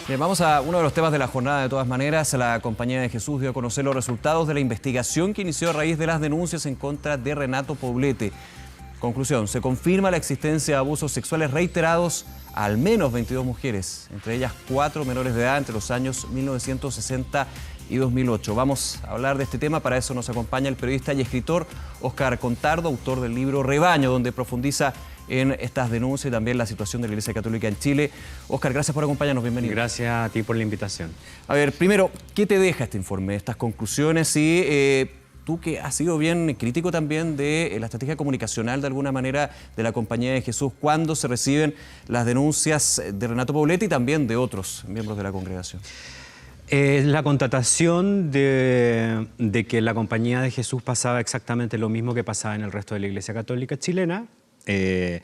Bien, vamos a uno de los temas de la jornada. De todas maneras, la Compañía de Jesús dio a conocer los resultados de la investigación que inició a raíz de las denuncias en contra de Renato Poblete. Conclusión, se confirma la existencia de abusos sexuales reiterados a al menos 22 mujeres, entre ellas 4 menores de edad entre los años 1960 y 2008. Vamos a hablar de este tema, para eso nos acompaña el periodista y escritor Óscar Contardo, autor del libro Rebaño, donde profundiza en estas denuncias y también la situación de la Iglesia Católica en Chile. Óscar, gracias por acompañarnos, bienvenido. Gracias a ti por la invitación. A ver, primero, ¿qué te deja este informe, estas conclusiones? Y tú que has sido bien crítico también de la estrategia comunicacional, de alguna manera, de la Compañía de Jesús, cuando se reciben las denuncias de Renato Poblete y también de otros miembros de la congregación. La constatación de que la Compañía de Jesús pasaba exactamente lo mismo que pasaba en el resto de la Iglesia Católica chilena, que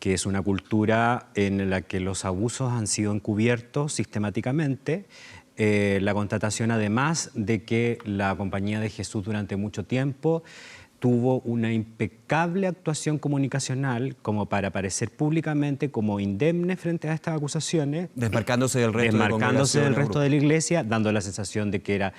es una cultura en la que los abusos han sido encubiertos sistemáticamente. La constatación además de que la Compañía de Jesús durante mucho tiempo tuvo una impecable actuación comunicacional como para aparecer públicamente como indemne frente a estas acusaciones. Desmarcándose del resto de la Iglesia, dando la sensación de que era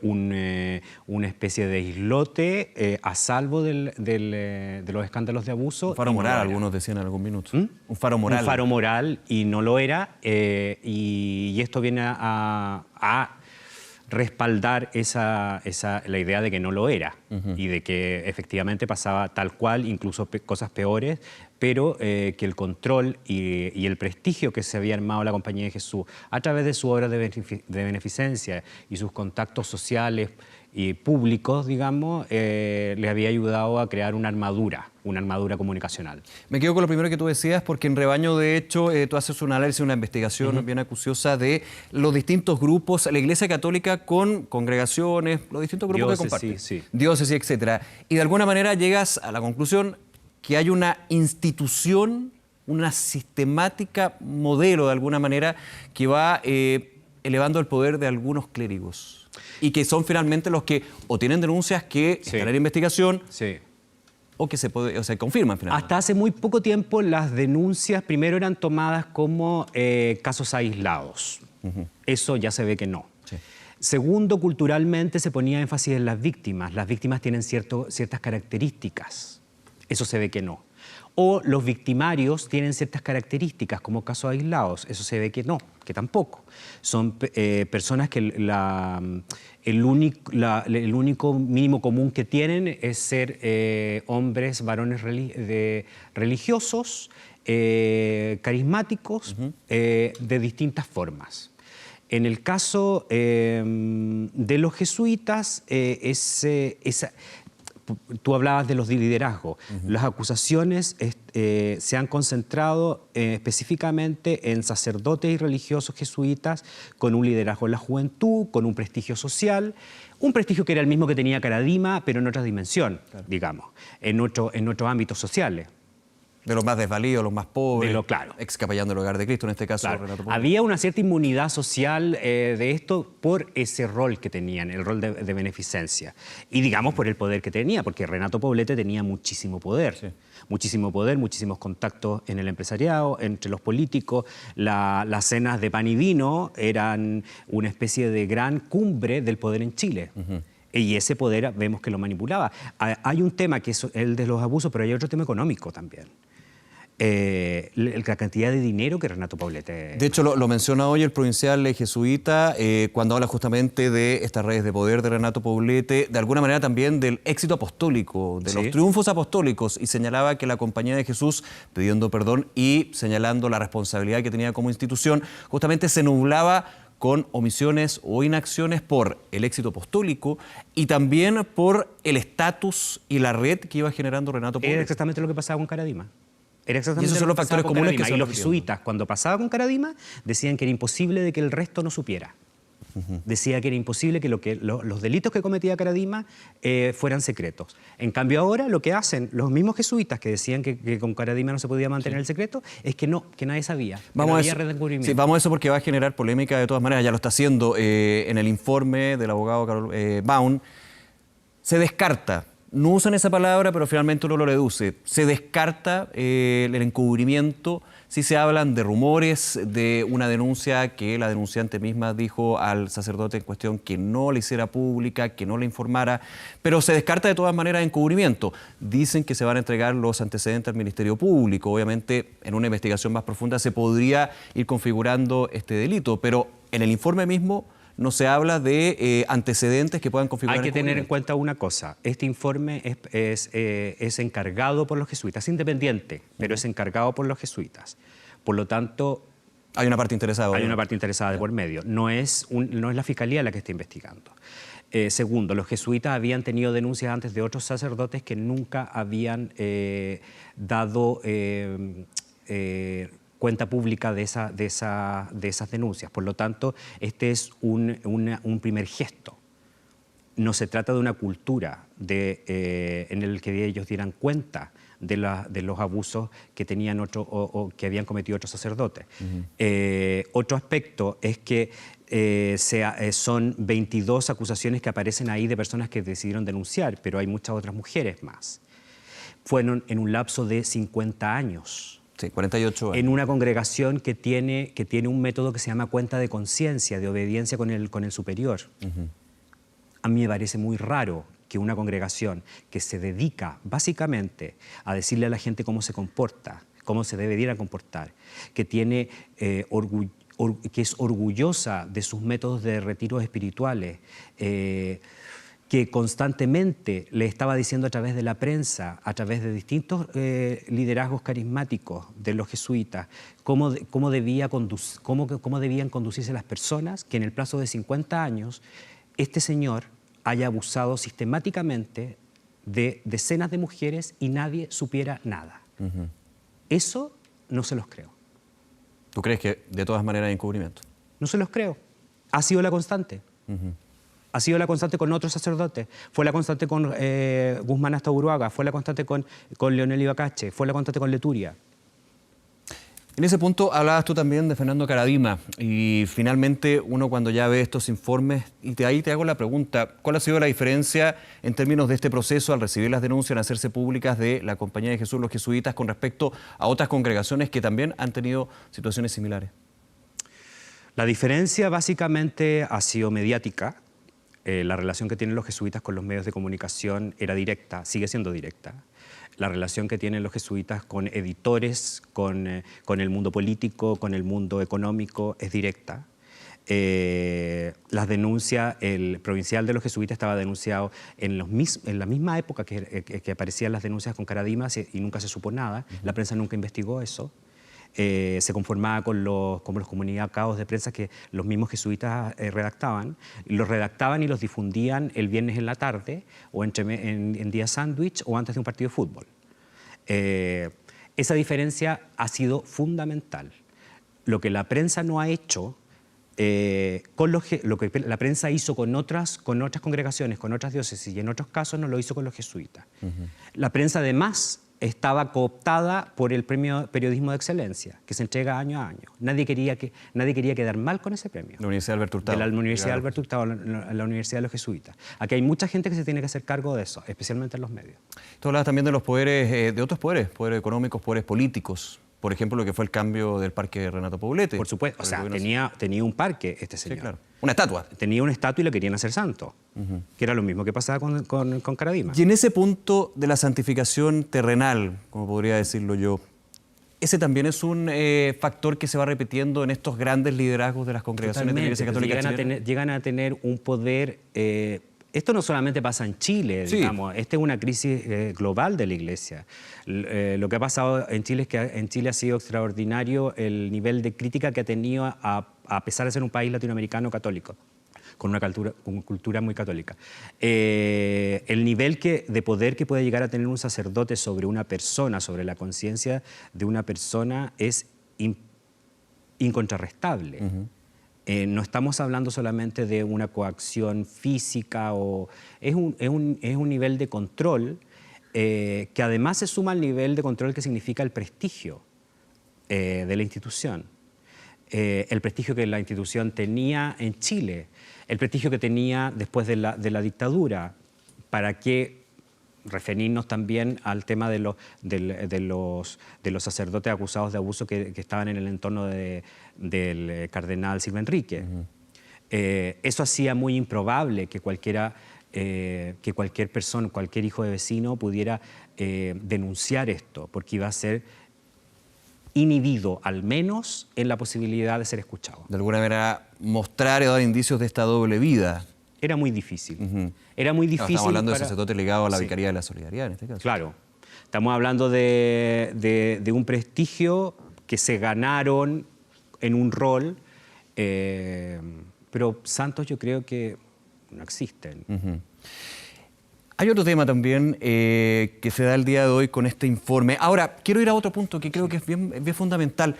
una especie de islote a salvo de los escándalos de abuso. Un faro moral, algunos decían en algún minuto. Un faro moral. Un faro moral, y no lo era. Y esto viene a respaldar la idea de que no lo era y de que efectivamente pasaba tal cual, incluso cosas peores, pero que el control y el prestigio que se había armado la Compañía de Jesús a través de su obra de beneficencia y sus contactos sociales y públicos, digamos, le había ayudado a crear una armadura comunicacional. Me quedo con lo primero que tú decías, porque en Rebaño, de hecho, tú haces un análisis, una investigación bien acuciosa de los distintos grupos, la Iglesia Católica con congregaciones, los distintos grupos que comparten. Diócesis, etcétera. Y de alguna manera llegas a la conclusión que hay una institución, una sistemática modelo, de alguna manera, que va elevando el poder de algunos clérigos. Y que son finalmente los que o tienen denuncias que están en investigación o que se confirman finalmente. Hasta hace muy poco tiempo las denuncias primero eran tomadas como casos aislados. Eso ya se ve que no. Segundo, culturalmente se ponía énfasis en las víctimas. Las víctimas tienen ciertas características. Eso se ve que no. O los victimarios tienen ciertas características como casos aislados. Eso se ve que no, que tampoco. Son personas que el único mínimo común que tienen es ser hombres, varones religiosos, carismáticos, de distintas formas. En el caso de los jesuitas, tú hablabas de los liderazgos. Las acusaciones se han concentrado específicamente en sacerdotes y religiosos jesuitas con un liderazgo en la juventud, con un prestigio social, un prestigio que era el mismo que tenía Caradima, pero en otra dimensión, digamos, en otros ámbitos sociales. De los más desvalidos, los más pobres, claro. Ex capellán del Hogar de Cristo, en este caso. Claro. Renato Poblete. Había una cierta inmunidad social de esto por ese rol que tenían, el rol de beneficencia. Y digamos por el poder que tenía, porque Renato Poblete tenía muchísimo poder. Muchísimo poder, muchísimos contactos en el empresariado, entre los políticos. Las cenas de pan y vino eran una especie de gran cumbre del poder en Chile. Y ese poder vemos que lo manipulaba. Hay un tema que es el de los abusos, pero hay otro tema económico también. La cantidad de dinero que Renato Poblete... De hecho, lo menciona hoy el provincial jesuita cuando habla justamente de estas redes de poder de Renato Poblete, de alguna manera también del éxito apostólico, de los triunfos apostólicos, y señalaba que la Compañía de Jesús, pidiendo perdón y señalando la responsabilidad que tenía como institución, justamente se nublaba con omisiones o inacciones por el éxito apostólico y también por el estatus y la red que iba generando Renato Poblete. Era exactamente lo que pasaba con Caradima. Y esos son los factores comunes que se y los jesuitas, cuando pasaba con Caradima, decían que era imposible de que el resto no supiera. Decía que era imposible que los delitos que cometía Caradima fueran secretos. En cambio ahora lo que hacen los mismos jesuitas que decían que con Caradima no se podía mantener el secreto es que nadie sabía. Vamos a eso. Vamos a eso porque va a generar polémica de todas maneras. Ya lo está haciendo en el informe del abogado Baun. Se descarta. No usan esa palabra, pero finalmente uno lo reduce. Se descarta el encubrimiento sí se hablan de rumores, de una denuncia que la denunciante misma dijo al sacerdote en cuestión que no la hiciera pública, que no la informara, pero se descarta de todas maneras encubrimiento. Dicen que se van a entregar los antecedentes al Ministerio Público. Obviamente, en una investigación más profunda se podría ir configurando este delito, pero en el informe mismo no se habla de antecedentes que puedan configurar. Hay que tener en cuenta una cosa. Este informe es encargado por los jesuitas, es independiente, pero es encargado por los jesuitas. Por lo tanto... Hay una parte interesada. Hay una parte interesada de por medio. No es la Fiscalía la que está investigando. Segundo, los jesuitas habían tenido denuncias antes de otros sacerdotes que nunca habían dado cuenta pública de esas denuncias. Por lo tanto, este es un primer gesto. No se trata de una cultura en el que ellos dieran cuenta de los abusos que tenían o que habían cometido otros sacerdotes. Otro aspecto es que son 22 acusaciones que aparecen ahí de personas que decidieron denunciar, pero hay muchas otras mujeres más. Fueron en un lapso de 50 años. Sí, 48 años. En una congregación que tiene un método que se llama cuenta de conciencia, de obediencia con el superior. A mí me parece muy raro que una congregación que se dedica básicamente a decirle a la gente cómo se comporta, cómo se debería comportar, que es orgullosa de sus métodos de retiros espirituales, que constantemente le estaba diciendo a través de la prensa, a través de distintos liderazgos carismáticos de los jesuitas, cómo debían conducirse las personas, que en el plazo de 50 años este señor haya abusado sistemáticamente de decenas de mujeres y nadie supiera nada. Eso no se los creo. ¿Tú crees que de todas maneras hay encubrimiento? No se los creo. Ha sido la constante. Ha sido la constante con otros sacerdotes. Fue la constante con Guzmán Astaburuaga, fue la constante con Leonel Ibacache, fue la constante con Leturia. En ese punto hablabas tú también de Fernando Karadima y finalmente uno cuando ya ve estos informes, y de ahí te hago la pregunta, ¿cuál ha sido la diferencia en términos de este proceso al recibir las denuncias, en hacerse públicas de la Compañía de Jesús, los jesuitas, con respecto a otras congregaciones que también han tenido situaciones similares? La diferencia básicamente ha sido mediática. La relación que tienen los jesuitas con los medios de comunicación era directa, sigue siendo directa. La relación que tienen los jesuitas con editores, con el mundo político, con el mundo económico, es directa. Las denuncias, el provincial de los jesuitas estaba denunciado en la misma época que aparecían las denuncias con Karadima y nunca se supo nada. La prensa nunca investigó eso. Se conformaba con los comunicados de prensa que los mismos jesuitas redactaban. Los redactaban y los difundían el viernes en la tarde o en día sándwich o antes de un partido de fútbol. Esa diferencia ha sido fundamental. Lo que la prensa no ha hecho, lo que la prensa hizo con otras congregaciones, con otras diócesis y en otros casos no lo hizo con los jesuitas. La prensa además estaba cooptada por el premio Periodismo de Excelencia, que se entrega año a año. Nadie quería quedar mal con ese premio. La Universidad Alberto Hurtado. De la Universidad Alberto Hurtado, la Universidad de los Jesuitas. Aquí hay mucha gente que se tiene que hacer cargo de eso, especialmente en los medios. Tú hablabas también de los poderes, de otros poderes económicos, poderes políticos. Por ejemplo, lo que fue el cambio del parque de Renato Poblete. Por supuesto, o sea, tenía un parque este señor. Sí, claro. Una estatua. Tenía una estatua y lo querían hacer santo, que era lo mismo que pasaba con Karadima. Y en ese punto de la santificación terrenal, como podría decirlo yo, ese también es un factor que se va repitiendo en estos grandes liderazgos de las congregaciones de la Iglesia Católica chilena. Llegan a tener un poder... esto no solamente pasa en Chile, digamos, esta es una crisis global de la Iglesia. Lo que ha pasado en Chile es que en Chile ha sido extraordinario el nivel de crítica que ha tenido a pesar de ser un país latinoamericano católico, con una cultura muy católica. El nivel de poder que puede llegar a tener un sacerdote sobre una persona, sobre la conciencia de una persona, es incontrarrestable. No estamos hablando solamente de una coacción física, es un nivel de control que además se suma al nivel de control que significa el prestigio de la institución. El prestigio que la institución tenía en Chile, el prestigio que tenía después de la dictadura. ¿Para qué referirnos también al tema de los sacerdotes acusados de abuso que estaban en el entorno del cardenal Silva Enrique. Eso hacía muy improbable que cualquier persona, cualquier hijo de vecino pudiera denunciar esto, porque iba a ser inhibido, al menos, en la posibilidad de ser escuchado. De alguna manera, mostrar o dar indicios de esta doble vida. Era muy difícil. Era muy difícil. Estamos hablando de sacerdote ligado a la Vicaría de la Solidaridad, en este caso. Claro. Estamos hablando de un prestigio que se ganaron en un rol, pero santos yo creo que no existen. Hay otro tema también que se da el día de hoy con este informe. Ahora, quiero ir a otro punto que creo que es bien fundamental.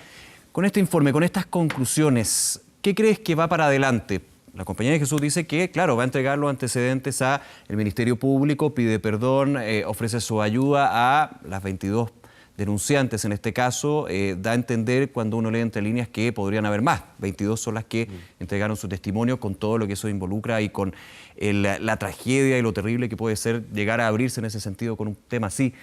Con este informe, con estas conclusiones, ¿qué crees que va para adelante? La Compañía de Jesús dice que, claro, va a entregar los antecedentes al Ministerio Público, pide perdón, ofrece su ayuda a las 22 denunciantes en este caso. Da a entender cuando uno lee entre líneas que podrían haber más. 22 son las que entregaron su testimonio con todo lo que eso involucra y con la tragedia y lo terrible que puede ser llegar a abrirse en ese sentido con un tema así.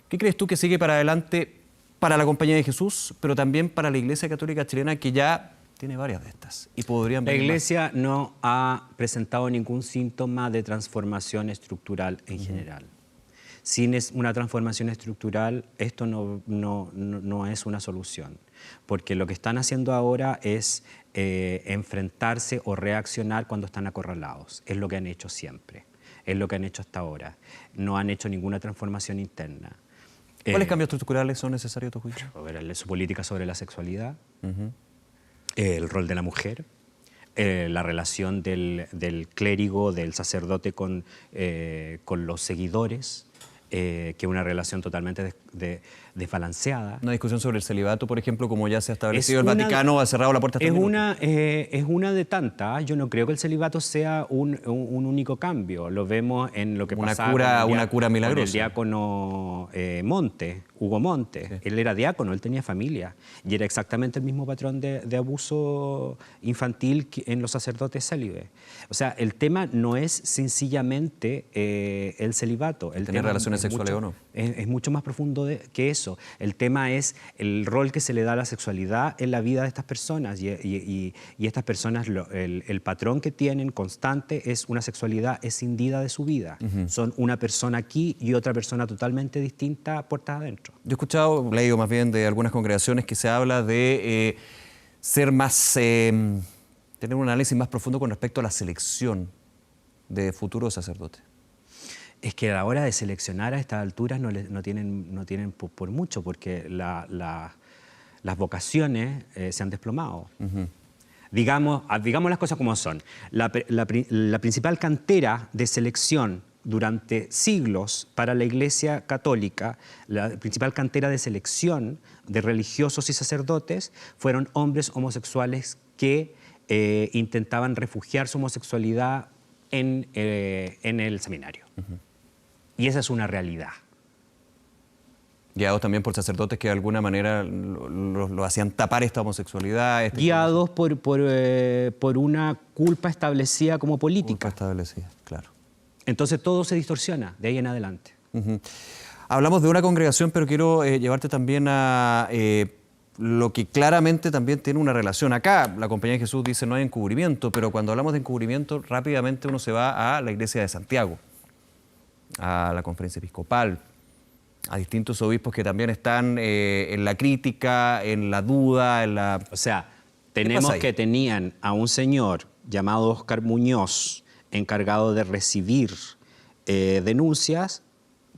¿Qué crees tú que sigue para adelante para la Compañía de Jesús, pero también para la Iglesia Católica Chilena, que ya tiene varias de estas y podrían venir La Iglesia más? no ha presentado ningún síntoma de transformación estructural en general. Sin una transformación estructural, esto no es una solución, porque lo que están haciendo ahora es enfrentarse o reaccionar cuando están acorralados. Es lo que han hecho siempre, es lo que han hecho hasta ahora. No han hecho ninguna transformación interna. ¿Cuáles cambios estructurales son necesarios a tu juicio? Su política sobre la sexualidad, el rol de la mujer, la relación del clérigo, del sacerdote con los seguidores, que es una relación totalmente desbalanceada. Una discusión sobre el celibato, por ejemplo, como ya se ha establecido. El Vaticano ha cerrado la puerta hasta es una de tantas. Yo no creo que el celibato sea un único cambio. Lo vemos en lo que pasaba una cura milagrosa. Con el diácono Hugo Monte. Sí. Él era diácono, él tenía familia. Y era exactamente el mismo patrón de abuso infantil en los sacerdotes célibes. O sea, el tema no es sencillamente el celibato. ¿Tener relaciones sexuales o no? Es mucho más profundo que eso. El tema es el rol que se le da a la sexualidad en la vida de estas personas. Y estas personas, el patrón que tienen constante es una sexualidad escindida de su vida. Son una persona aquí y otra persona totalmente distinta puertas adentro. Yo he escuchado, leído más bien de algunas congregaciones que se habla de ser más, tener un análisis más profundo con respecto a la selección de futuros sacerdotes. Es que a la hora de seleccionar a estas alturas no tienen por mucho, porque las vocaciones se han desplomado. Digamos las cosas como son. La principal cantera de selección durante siglos para la Iglesia Católica, la principal cantera de selección de religiosos y sacerdotes fueron hombres homosexuales que intentaban refugiar su homosexualidad en el seminario. Y esa es una realidad. Guiados también por sacerdotes que de alguna manera lo hacían tapar esta homosexualidad. Guiados por una culpa establecida como política. Culpa establecida, claro. Entonces todo se distorsiona de ahí en adelante. Hablamos de una congregación, pero quiero llevarte también a lo que claramente también tiene una relación. Acá la Compañía de Jesús dice no hay encubrimiento, pero cuando hablamos de encubrimiento rápidamente uno se va a la Iglesia de Santiago, a la Conferencia Episcopal, a distintos obispos que también están en la crítica, en la duda, O sea, tenemos que tenían a un señor llamado Óscar Muñoz, encargado de recibir denuncias,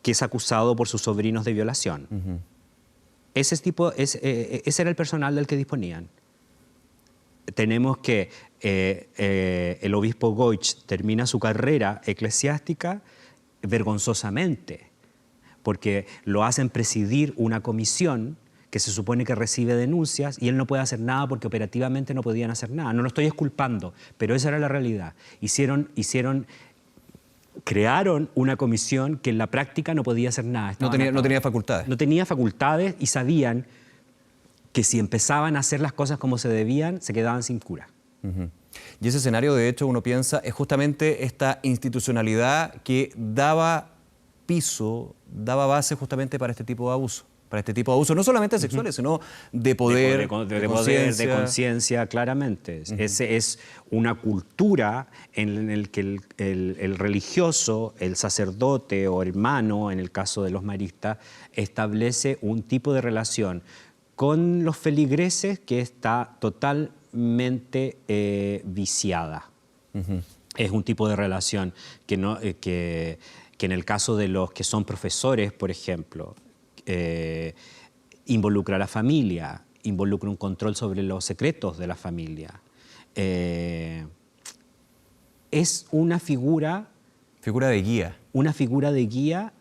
que es acusado por sus sobrinos de violación. Ese era el personal del que disponían. Tenemos que el obispo Goich termina su carrera eclesiástica vergonzosamente, porque lo hacen presidir una comisión que se supone que recibe denuncias y él no puede hacer nada porque operativamente no podían hacer nada. No lo estoy exculpando, pero esa era la realidad. Crearon una comisión que en la práctica no podía hacer nada. No tenía facultades. No tenía facultades y sabían que si empezaban a hacer las cosas como se debían, se quedaban sin cura. Y ese escenario, de hecho, uno piensa, es justamente esta institucionalidad que daba piso daba base justamente para este tipo de abuso. Para este tipo de abusos, no solamente sexuales, sino de poder, de poder, de conciencia, claramente. Es una cultura en el que el religioso, el sacerdote o hermano, en el caso de los maristas, establece un tipo de relación con los feligreses que está totalmente viciada. Es un tipo de relación que en el caso de los que son profesores, por ejemplo, involucra a la familia, involucra un control sobre los secretos de la familia. Es una figura... Figura de guía. Una figura de guía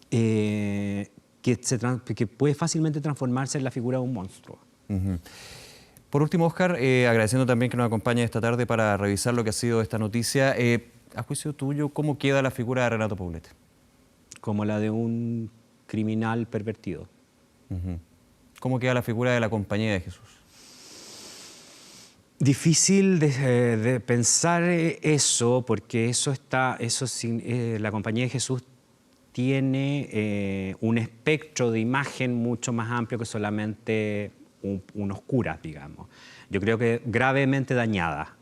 que puede fácilmente transformarse en la figura de un monstruo. Por último, Óscar, agradeciendo también que nos acompañe esta tarde para revisar lo que ha sido esta noticia. A juicio tuyo, ¿cómo queda la figura de Renato Poblete? Como la de un criminal pervertido. ¿Cómo queda la figura de la Compañía de Jesús? Difícil de pensar eso, porque la Compañía de Jesús tiene un espectro de imagen mucho más amplio que solamente unos curas, digamos. Yo creo que gravemente dañada.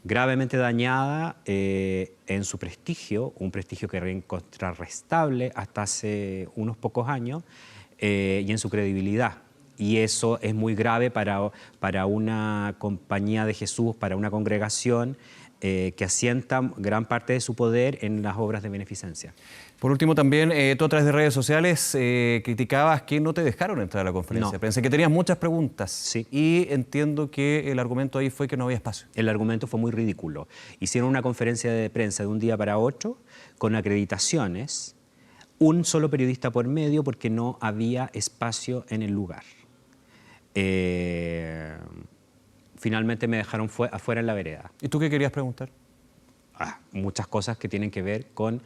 Gravemente dañada en su prestigio, un prestigio que era incontrarrestable hasta hace unos pocos años, y en su credibilidad. Y eso es muy grave para una Compañía de Jesús, para una congregación que asienta gran parte de su poder en las obras de beneficencia. Por último, también tú a través de redes sociales criticabas que no te dejaron entrar a la conferencia. No. Pensé que tenías muchas preguntas. Sí. Y entiendo que el argumento ahí fue que no había espacio. El argumento fue muy ridículo. Hicieron una conferencia de prensa de un día para otro con acreditaciones, un solo periodista por medio porque no había espacio en el lugar. Finalmente me dejaron afuera en la vereda. ¿Y tú qué querías preguntar? Muchas cosas que tienen que ver con,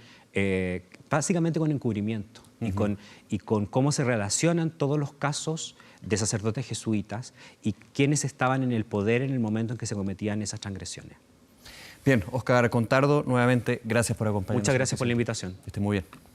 básicamente con encubrimiento y con cómo se relacionan todos los casos de sacerdotes jesuitas y quiénes estaban en el poder en el momento en que se cometían esas transgresiones. Bien, Óscar Contardo, nuevamente, gracias por acompañarnos. Muchas gracias por la invitación. Que esté muy bien.